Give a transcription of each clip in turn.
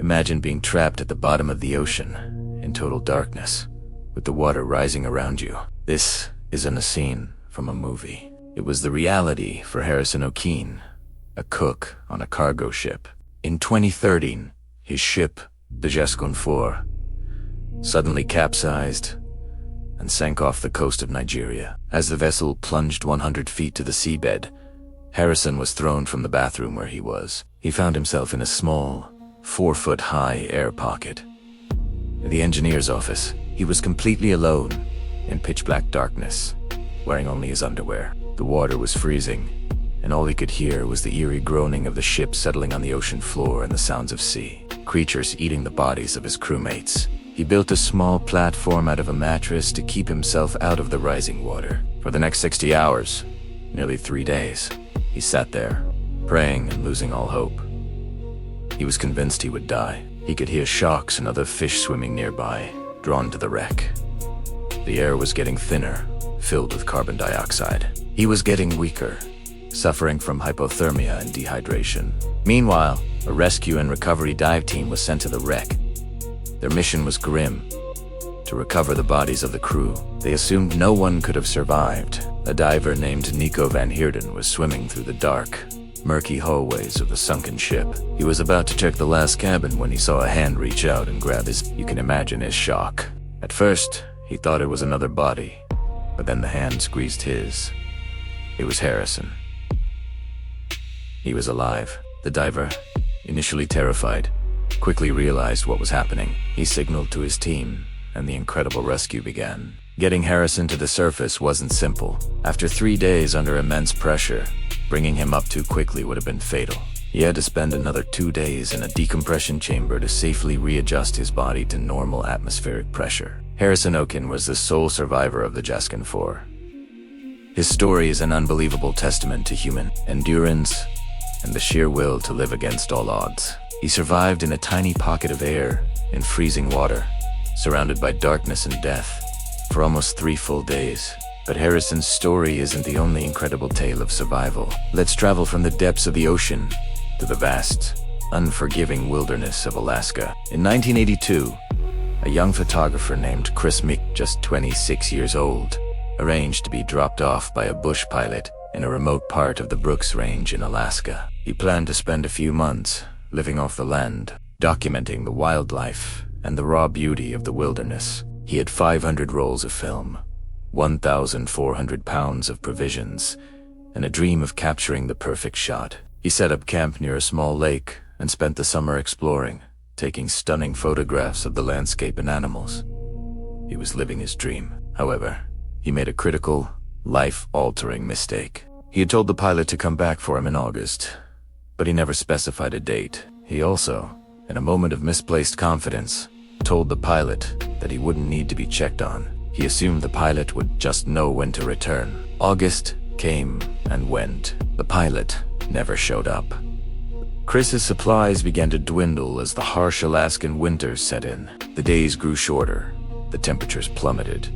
Imagine being trapped at the bottom of the ocean, in total darkness, with the water rising around you. This isn't a scene from a movie. It was the reality for Harrison Okene, a cook on a cargo ship. In 2013, his ship, the Sunken, suddenly capsized and sank off the coast of Nigeria. As the vessel plunged 100 feet to the seabed, Harrison was thrown from the bathroom where he was. He found himself in a small, 4-foot-high air pocket. In the engineer's office, he was completely alone in pitch-black darkness, wearing only his underwear. The water was freezing, and all he could hear was the eerie groaning of the ship settling on the ocean floor and the sounds of sea, creatures eating the bodies of his crewmates. He built a small platform out of a mattress to keep himself out of the rising water. For the next 60 hours, nearly 3 days, he sat there, praying and losing all hope. He was convinced he would die. He could hear sharks and other fish swimming nearby, drawn to the wreck. The air was getting thinner, filled with carbon dioxide. He was getting weaker, suffering from hypothermia and dehydration. Meanwhile, a rescue and recovery dive team was sent to the wreck. Their mission was grim: to recover the bodies of the crew. They assumed no one could have survived. A diver named Nico van Heerden was swimming through the dark, murky hallways of the sunken ship. He was about to check the last cabin when he saw a hand reach out and grab his. You can imagine his shock. At first, he thought it was another body, but then the hand squeezed his. It was Harrison. He was alive. The diver, initially terrified, quickly realized what was happening. He signaled to his team, and the incredible rescue began. Getting Harrison to the surface wasn't simple. After 3 days under immense pressure, bringing him up too quickly would have been fatal. He had to spend another 2 days in a decompression chamber to safely readjust his body to normal atmospheric pressure. Harrison Okene was the sole survivor of the Sunken. His story is an unbelievable testament to human endurance and the sheer will to live against all odds. He survived in a tiny pocket of air in freezing water, surrounded by darkness and death, for almost 3 full days. But Harrison's story isn't the only incredible tale of survival. Let's travel from the depths of the ocean to the vast, unforgiving wilderness of Alaska. In 1982, a young photographer named Chris Mick, just 26 years old, arranged to be dropped off by a bush pilot in a remote part of the Brooks Range in Alaska. He planned to spend a few months living off the land, documenting the wildlife and the raw beauty of the wilderness. He had 500 rolls of film, 1,400 pounds of provisions, and a dream of capturing the perfect shot. He set up camp near a small lake and spent the summer exploring, taking stunning photographs of the landscape and animals. He was living his dream. However, he made a critical, life-altering mistake. He had told the pilot to come back for him in August, but he never specified a date. He also, in a moment of misplaced confidence, told the pilot that he wouldn't need to be checked on. He assumed the pilot would just know when to return. August came and went. The pilot never showed up. Chris's supplies began to dwindle as the harsh Alaskan winters set in. The days grew shorter, the temperatures plummeted,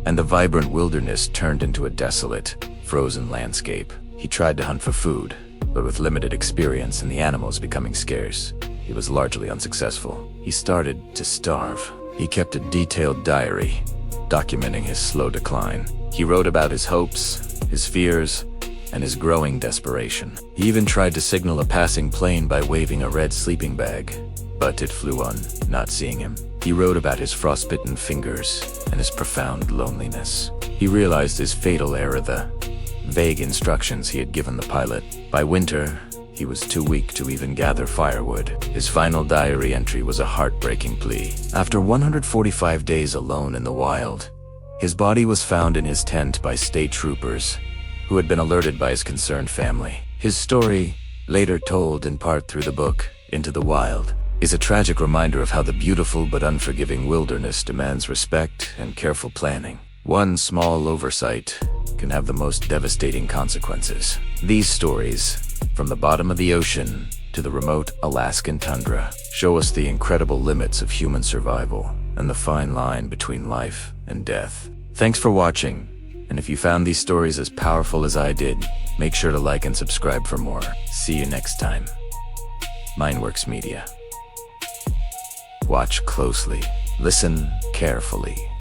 and the vibrant wilderness turned into a desolate, frozen landscape. He tried to hunt for food, but with limited experience and the animals becoming scarce, he was largely unsuccessful. He started to starve. He kept a detailed diary, documenting his slow decline. He wrote about his hopes, his fears, and his growing desperation. He even tried to signal a passing plane by waving a red sleeping bag, but it flew on, not seeing him. He wrote about his frostbitten fingers and his profound loneliness. He realized his fatal error, the vague instructions he had given the pilot. By winter, he was too weak to even gather firewood. His final diary entry was a heartbreaking plea. After 145 days alone in the wild, his body was found in his tent by state troopers, who had been alerted by his concerned family. His story, later told in part through the book, Into the Wild, is a tragic reminder of how the beautiful but unforgiving wilderness demands respect and careful planning. One small oversight can have the most devastating consequences. These stories, from the bottom of the ocean to the remote Alaskan tundra, show us the incredible limits of human survival and the fine line between life and death. Thanks for watching, and if you found these stories as powerful as I did, make sure to like and subscribe for more. See you next time. Mindworks Media. Watch closely. Listen carefully.